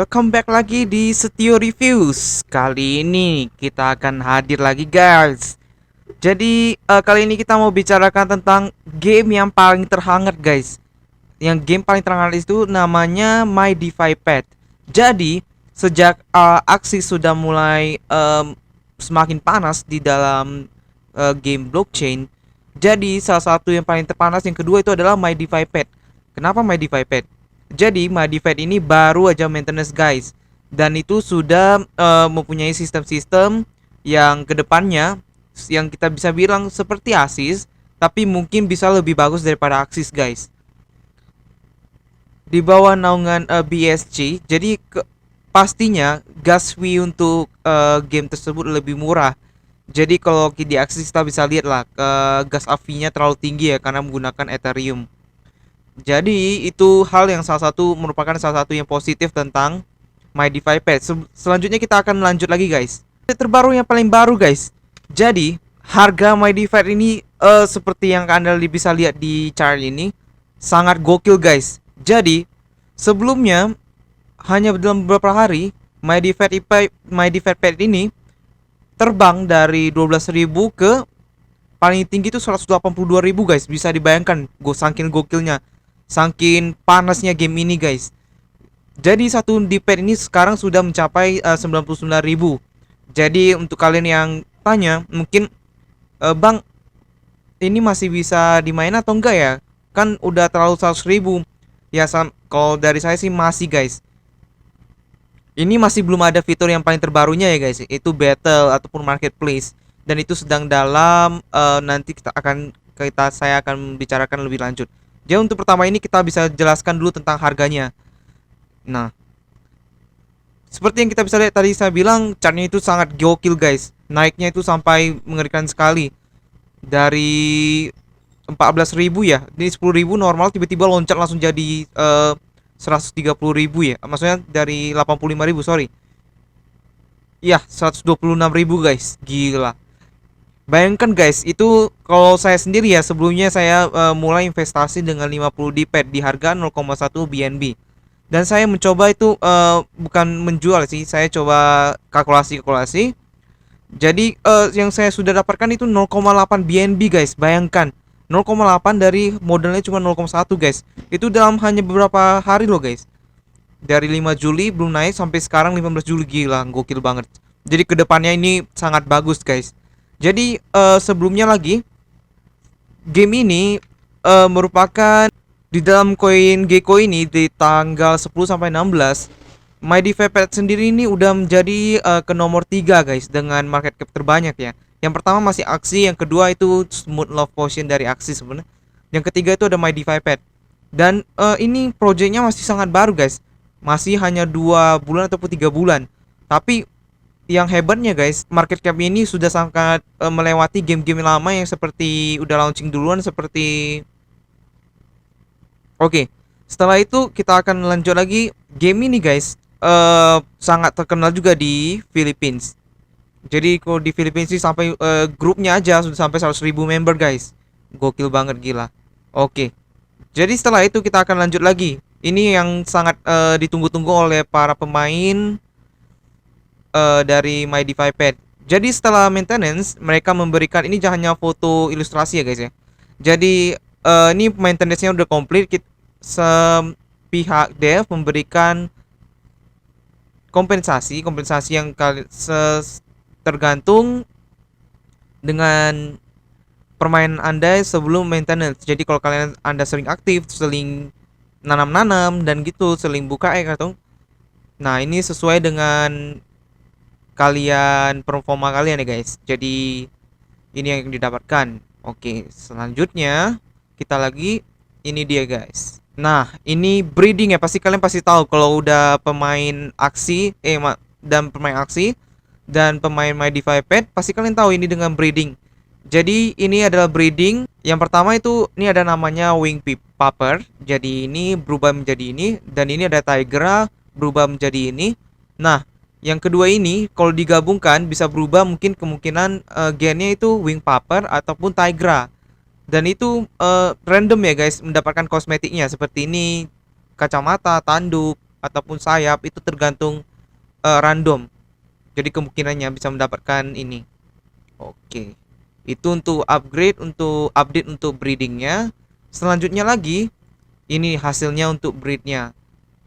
Welcome back lagi di Setio Reviews. Kali ini kita akan hadir lagi guys. Jadi kali ini kita mau bicarakan tentang game yang paling terhangat guys. Yang game paling terhangat itu namanya My DeFi Pet. Jadi sejak aksi sudah mulai semakin panas di dalam game blockchain. Jadi salah satu yang paling terpanas yang kedua itu adalah My DeFi Pet. Kenapa My DeFi Pet? Jadi Madified ini baru aja maintenance guys, dan itu sudah mempunyai sistem-sistem yang kedepannya yang kita bisa bilang seperti Axis, tapi mungkin bisa lebih bagus daripada Axis guys. Di bawah naungan BSC, jadi pastinya gas fee untuk game tersebut lebih murah. Jadi kalau di Axis kita bisa lihat lah gas fee-nya terlalu tinggi ya karena menggunakan Ethereum. Jadi itu hal yang merupakan salah satu yang positif tentang My DeFi Pet. Selanjutnya kita akan lanjut lagi guys. Terbaru yang paling baru guys. Jadi harga My DeFi ini seperti yang Anda bisa lihat di chart ini sangat gokil guys. Jadi sebelumnya hanya dalam beberapa hari My DeFi Pet ini terbang dari 12.000 ke paling tinggi itu 182.000 guys. Bisa dibayangkan saking gokilnya, saking panasnya game ini guys. Jadi satu D-pad ini sekarang sudah mencapai 99.000. Jadi untuk kalian yang tanya mungkin Bang, ini masih bisa dimain atau enggak ya? Kan udah terlalu 100.000. Ya kalau dari saya sih masih guys. Ini masih belum ada fitur yang paling terbarunya ya guys, itu battle ataupun marketplace, dan itu sedang dalam nanti saya akan bicarakan lebih lanjut. Jadi untuk pertama ini kita bisa jelaskan dulu tentang harganya. Nah, seperti yang kita bisa lihat tadi saya bilang chartnya itu sangat gokil guys. Naiknya itu sampai mengerikan sekali. Dari 14.000 ya, ini 10.000 normal tiba-tiba loncat langsung jadi 130.000 ya. Maksudnya dari 85.000, sorry. Iya, 126.000 guys. Gila. Bayangkan guys, itu kalau saya sendiri ya, sebelumnya saya mulai investasi dengan 50 di pad di harga 0,1 BNB. Dan saya mencoba itu bukan menjual sih, saya coba kalkulasi. Jadi yang saya sudah dapatkan itu 0,8 BNB guys. Bayangkan 0,8 dari modalnya cuma 0,1 guys. Itu dalam hanya beberapa hari loh guys. Dari 5 Juli belum naik sampai sekarang 15 Juli, gila, gokil banget. Jadi kedepannya ini sangat bagus guys. Jadi sebelumnya lagi game ini merupakan di dalam koin Gecko ini di tanggal 10 sampai 16, MyDeFi sendiri ini udah menjadi ke nomor 3 guys dengan market cap terbanyak ya. Yang pertama masih Aksi, yang kedua itu Smooth Love Potion dari Aksi sebenarnya. Yang ketiga itu ada MyDeFi. Dan ini projectnya masih sangat baru guys. Masih hanya 2 bulan ataupun 3 bulan. Tapi yang hebatnya guys, market cap ini sudah sangat melewati game-game lama yang seperti udah launching duluan seperti. Oke, setelah itu kita akan lanjut lagi. Game ini guys sangat terkenal juga di Philippines. Jadi kalau di Philippines sih sampai grupnya aja sudah sampai 100.000 member guys. Gokil banget, gila. Oke. Jadi setelah itu kita akan lanjut lagi. Ini yang sangat ditunggu-tunggu oleh para pemain dari MyDeFi Pad. Jadi setelah maintenance mereka memberikan ini hanya foto ilustrasi ya guys ya. Jadi ini maintenance-nya udah komplit. Pihak dev memberikan kompensasi yang tergantung dengan permainan Anda sebelum maintenance. Jadi kalau Anda sering aktif, sering nanam-nanam dan gitu, sering buka atau, nah ini sesuai dengan performa kalian ya guys. Jadi ini yang didapatkan. Oke, selanjutnya kita lagi, ini dia guys. Nah, ini breeding ya. Kalian pasti tahu kalau udah pemain aksi dan pemain aksi dan pemain MyDeFi Pet, pasti kalian tahu ini dengan breeding. Jadi ini adalah breeding. Yang pertama itu ini ada namanya Wing Popper. Jadi ini berubah menjadi ini, dan ini ada Tigra berubah menjadi ini. Nah, yang kedua ini kalau digabungkan bisa berubah, mungkin kemungkinan gennya itu Wing Popper ataupun Tigra. Dan itu random ya guys, mendapatkan kosmetiknya seperti ini, kacamata, tanduk, ataupun sayap itu tergantung random. Jadi kemungkinannya bisa mendapatkan ini. Oke. Itu untuk upgrade, untuk update untuk breedingnya. Selanjutnya lagi, ini hasilnya untuk breednya.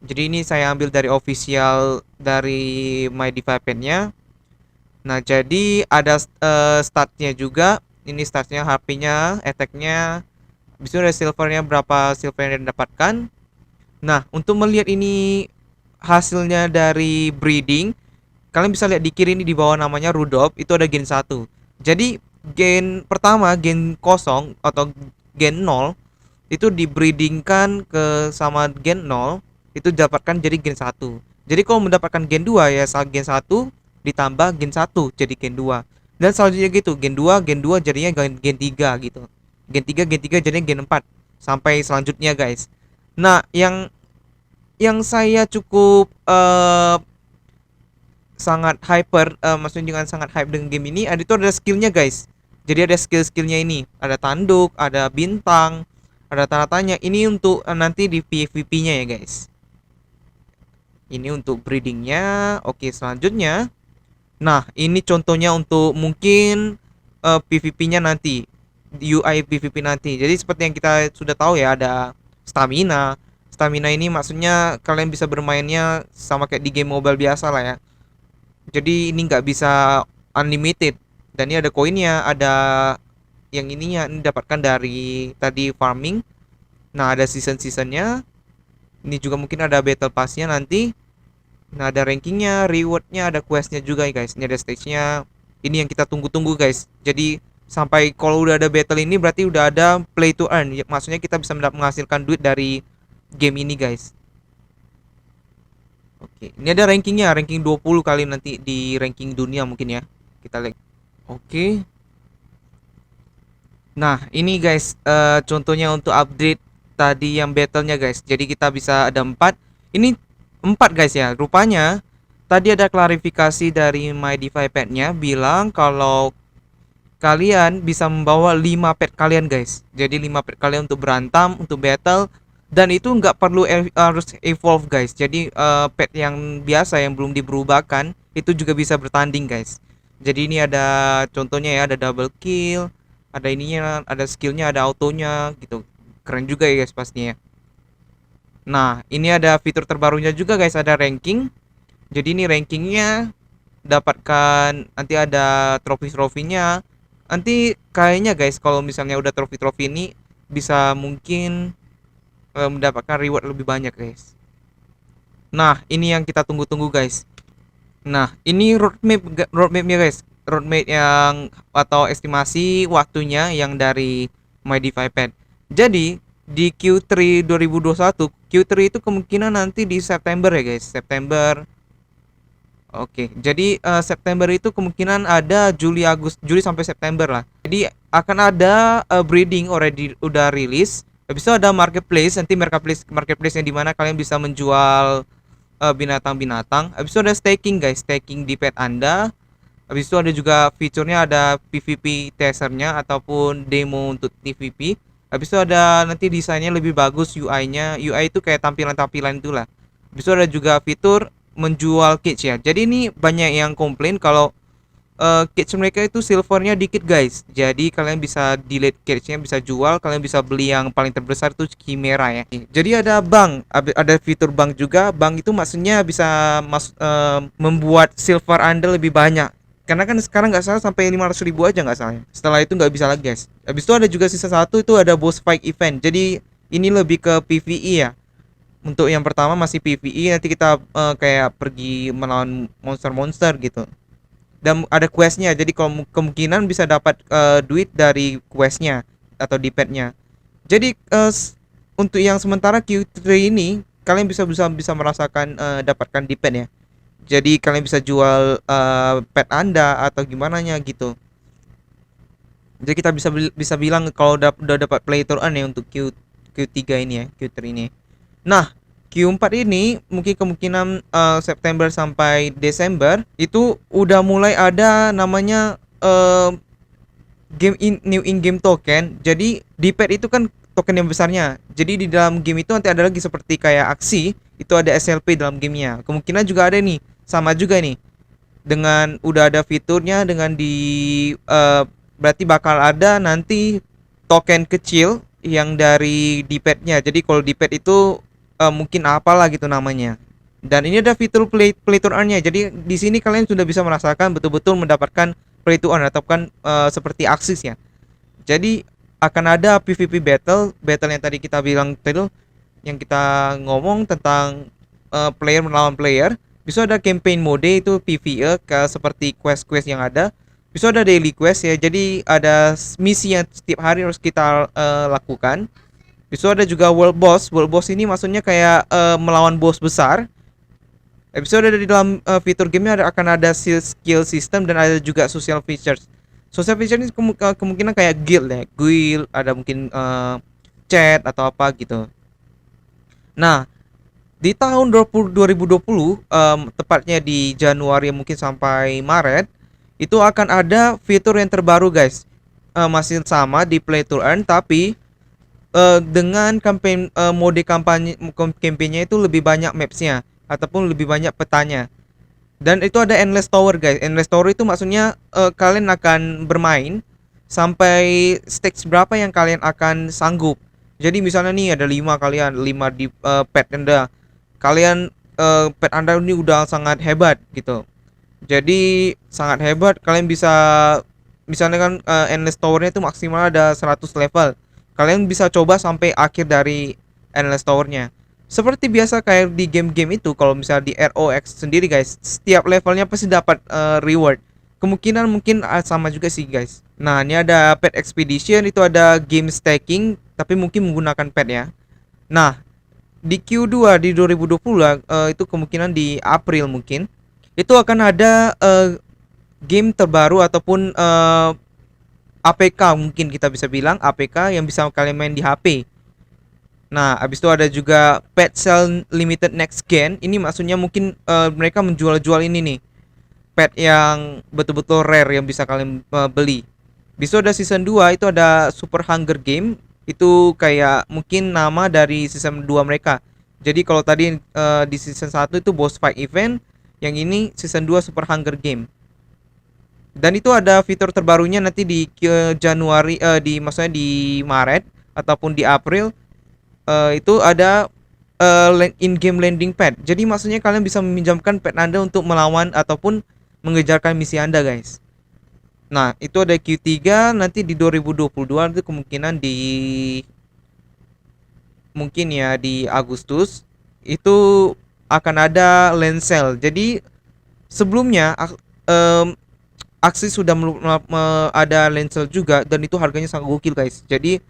Jadi ini saya ambil dari official dari My Nya. Nah, jadi ada statnya juga. Ini statnya, HP-nya, attack-nya. Habis itu ada silvernya, berapa silver yang didapatkan. Nah, untuk melihat ini hasilnya dari breeding, kalian bisa lihat di kiri ini di bawah namanya Rudolph, itu ada gen 1. Jadi gen pertama, gen kosong atau gen 0 itu dibreedingkan ke sama gen 0 itu dapatkan jadi gen 1. Jadi kalau mendapatkan gen 2 ya gen 1 ditambah gen 1 jadi gen 2. Dan selanjutnya gitu, gen 2 jadinya gen 3 gitu. Gen 3 jadinya gen 4 sampai selanjutnya guys. Nah, yang saya cukup sangat hyper, maksudnya dengan sangat hype dengan game ini, ada skillnya guys. Jadi ada skill-skillnya ini, ada tanduk, ada bintang, ada tanda tanya. Ini untuk nanti di PvP-nya ya guys. Ini untuk breedingnya. Oke, selanjutnya. Nah, ini contohnya untuk mungkin PvP-nya nanti, UI PvP nanti. Jadi seperti yang kita sudah tahu ya, ada stamina. Stamina ini maksudnya kalian bisa bermainnya sama kayak di game mobile biasa lah ya. Jadi ini nggak bisa unlimited. Dan ini ada koinnya, ada yang ininya, ini dapatkan dari tadi farming. Nah, ada season-seasonnya. Ini juga mungkin ada battle passnya nanti. Nah, ada rankingnya, rewardnya, ada questnya juga ya guys. Ini ada stage-nya. Ini yang kita tunggu-tunggu guys. Jadi sampai kalau udah ada battle ini berarti udah ada play to earn. Maksudnya kita bisa menghasilkan duit dari game ini guys. Oke, ini ada rankingnya, ranking 20 kali nanti di ranking dunia mungkin ya. Kita lihat. Oke. Nah, ini guys, contohnya untuk update tadi yang battle-nya guys. Jadi kita bisa ada 4. Ini 4 guys ya. Rupanya tadi ada klarifikasi dari My Pad-nya bilang kalau kalian bisa membawa 5 pet kalian guys. Jadi 5 pet kalian untuk berantem, untuk battle, dan itu nggak perlu harus evolve guys. Jadi pet yang biasa yang belum diberubahkan itu juga bisa bertanding guys. Jadi ini ada contohnya ya, ada double kill, ada ininya, ada skillnya, ada autonya gitu. Keren juga ya guys pastinya. Nah, ini ada fitur terbarunya juga guys, ada ranking. Jadi ini rankingnya, dapatkan nanti ada trofi-trofinya. Nanti kayaknya guys kalau misalnya udah trofi-trofi ini bisa mungkin mendapatkan reward lebih banyak guys. Nah, ini yang kita tunggu-tunggu guys. Nah, ini roadmapnya guys. Roadmap yang atau estimasi waktunya yang dari My Pad. Jadi di Q3 2021, Q3 itu kemungkinan nanti di September ya guys. September. Oke, jadi September itu kemungkinan ada Juli sampai September lah. Jadi akan ada breeding already udah rilis. Habis itu ada marketplace, nanti marketplace yang dimana kalian bisa menjual binatang-binatang. Habis itu ada staking guys, staking di pet Anda. Habis itu ada juga fiturnya, ada PvP teasernya ataupun demo untuk PvP. Habis itu ada nanti desainnya lebih bagus, UI-nya. UI itu kayak tampilan-tampilan itulah. Habis itu ada juga fitur menjual cage ya. Jadi ini banyak yang komplain kalau cage mereka itu silvernya dikit guys. Jadi kalian bisa delete cage-nya, bisa jual, kalian bisa beli yang paling terbesar itu Chimera ya. Jadi ada bank, ada fitur bank juga. Bank itu maksudnya bisa membuat silver Anda lebih banyak. Karena kan sekarang nggak salah sampai 500.000 aja nggak salah. Setelah itu nggak bisa lagi guys. Habis itu ada juga sisa satu itu ada boss fight event. Jadi ini lebih ke PvE ya. Untuk yang pertama masih PvE, nanti kita kayak pergi melawan monster-monster gitu. Dan ada questnya, jadi kemungkinan bisa dapat duit dari questnya atau di petnya. Jadi untuk yang sementara Q3 ini kalian bisa merasakan dapatkan di pet ya. Jadi kalian bisa jual pet Anda atau gimana nya gitu. Jadi kita bisa bilang kalau udah dapat play to earn ya untuk Q3 ini ya, Q3 ini. Nah, Q4 ini mungkin kemungkinan September sampai Desember itu udah mulai ada namanya new in game token. Jadi di pet itu kan token yang besarnya. Jadi di dalam game itu nanti ada lagi seperti kayak aksi itu ada SLP dalam gamenya. Kemungkinan juga ada nih, sama juga nih dengan udah ada fiturnya dengan berarti bakal ada nanti token kecil yang dari D-pad-nya. Jadi kalau D-pad itu mungkin apalah gitu namanya. Dan ini ada fitur play to earn-nya. Jadi di sini kalian sudah bisa merasakan betul-betul mendapatkan play to earn atau kan seperti Axis ya. Jadi akan ada PVP battle yang tadi kita bilang tadi, yang kita ngomong tentang player melawan player. Bisa ada campaign mode itu PvE seperti quest-quest yang ada. Bisa ada daily quest ya. Jadi ada misi yang setiap hari harus kita lakukan. Bisa ada juga world boss. World boss ini maksudnya kayak melawan bos besar. Episode ada di dalam fitur gamenya akan ada skill system dan ada juga social features. Social features ini kemungkinan kayak guild, ada mungkin chat atau apa gitu. Nah, di tahun 2020, tepatnya di Januari mungkin sampai Maret, itu akan ada fitur yang terbaru guys. Masih sama di Play to Earn, tapi dengan mode kampanye itu lebih banyak mapsnya ataupun lebih banyak petanya. Dan itu ada endless tower guys. Endless tower itu maksudnya kalian akan bermain sampai stage berapa yang kalian akan sanggup. Jadi misalnya nih ada 5 kalian, 5 di pet Anda. Kalian pet Anda ini udah sangat hebat gitu. Jadi sangat hebat, kalian bisa misalnya kan endless towernya itu maksimal ada 100 level. Kalian bisa coba sampai akhir dari endless towernya. Seperti biasa kayak di game-game itu, kalau misalnya di ROX sendiri guys, setiap levelnya pasti dapat reward. Kemungkinan mungkin sama juga sih guys. Nah, ini ada pet expedition, itu ada game stacking, tapi mungkin menggunakan pet ya. Nah, di Q2 di 2020 lah, itu kemungkinan di April mungkin. Itu akan ada game terbaru ataupun APK, mungkin kita bisa bilang APK yang bisa kalian main di HP. Nah, habis itu ada juga Pet Sale Limited Next Gen. Ini maksudnya mungkin mereka menjual-jual ini nih, pet yang betul-betul rare yang bisa kalian beli. Bisa ada season 2 itu ada Super Hunger Game. Itu kayak mungkin nama dari season 2 mereka. Jadi kalau tadi di season 1 itu boss fight event, yang ini season 2 Super Hunger Game. Dan itu ada fitur terbarunya nanti di Januari, di maksudnya di Maret ataupun di April. Itu ada in-game landing pad. Jadi maksudnya kalian bisa meminjamkan pet Anda untuk melawan ataupun mengejarkan misi Anda, guys. Nah, itu ada Q3 nanti di 2022, itu kemungkinan di mungkin ya di Agustus itu akan ada land sale. Jadi sebelumnya Axis sudah ada land sale juga dan itu harganya sangat gokil, guys. Jadi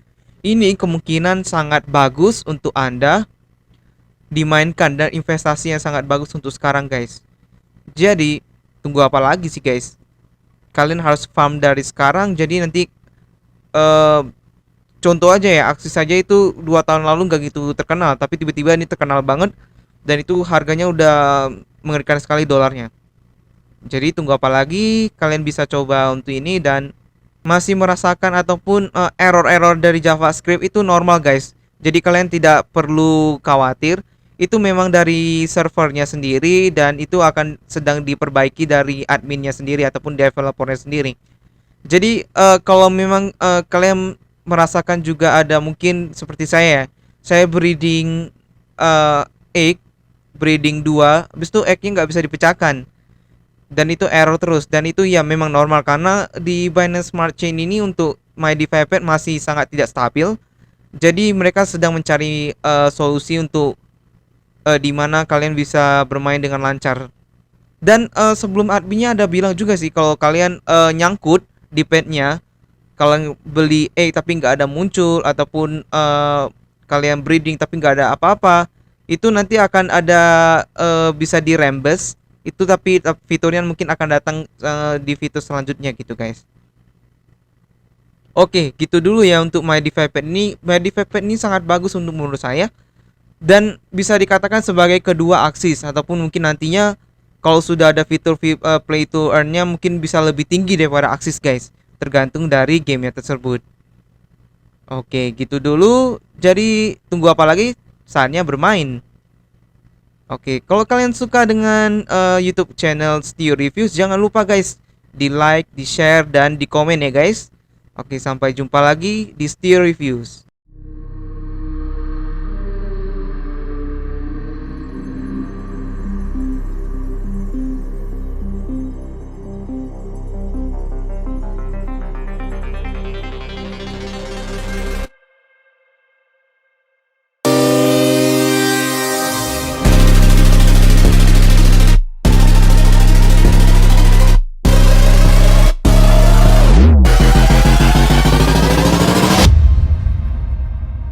ini kemungkinan sangat bagus untuk Anda dimainkan dan investasi yang sangat bagus untuk sekarang, guys. Jadi tunggu apa lagi sih, guys? Kalian harus farm dari sekarang. Jadi nanti eh, contoh aja ya, Axis saja itu 2 tahun lalu nggak gitu terkenal, tapi tiba-tiba ini terkenal banget dan itu harganya udah mengerikan sekali dolarnya. Jadi tunggu apa lagi? Kalian bisa coba untuk ini. Dan masih merasakan ataupun error-error dari JavaScript itu normal, guys. Jadi kalian tidak perlu khawatir. Itu memang dari servernya sendiri dan itu akan sedang diperbaiki dari adminnya sendiri ataupun developernya sendiri. Jadi kalau memang kalian merasakan juga ada mungkin seperti saya breeding egg, breeding 2, habis itu eggnya nggak bisa dipecahkan dan itu error terus, dan itu ya memang normal karena di Binance Smart Chain ini untuk MyDeFi masih sangat tidak stabil. Jadi mereka sedang mencari solusi untuk di mana kalian bisa bermain dengan lancar. Dan sebelum adminnya ada bilang juga sih, kalau kalian nyangkut di petnya, kalian beli tapi nggak ada muncul ataupun kalian breeding tapi nggak ada apa-apa, itu nanti akan ada bisa di reimburse itu, tapi fiturnya mungkin akan datang di fitur selanjutnya gitu, guys. Oke, gitu dulu ya untuk MyDeFi Pet ini. MyDeFi Pet ini sangat bagus untuk menurut saya dan bisa dikatakan sebagai kedua Axis, ataupun mungkin nantinya kalau sudah ada fitur play to earn-nya mungkin bisa lebih tinggi daripada Axis, guys. Tergantung dari gamenya tersebut. Oke, gitu dulu. Jadi tunggu apa lagi? Saatnya bermain. Oke, kalau kalian suka dengan YouTube channel Setio Reviews, jangan lupa guys di like, di share, dan di komen ya guys. Oke, sampai jumpa lagi di Setio Reviews.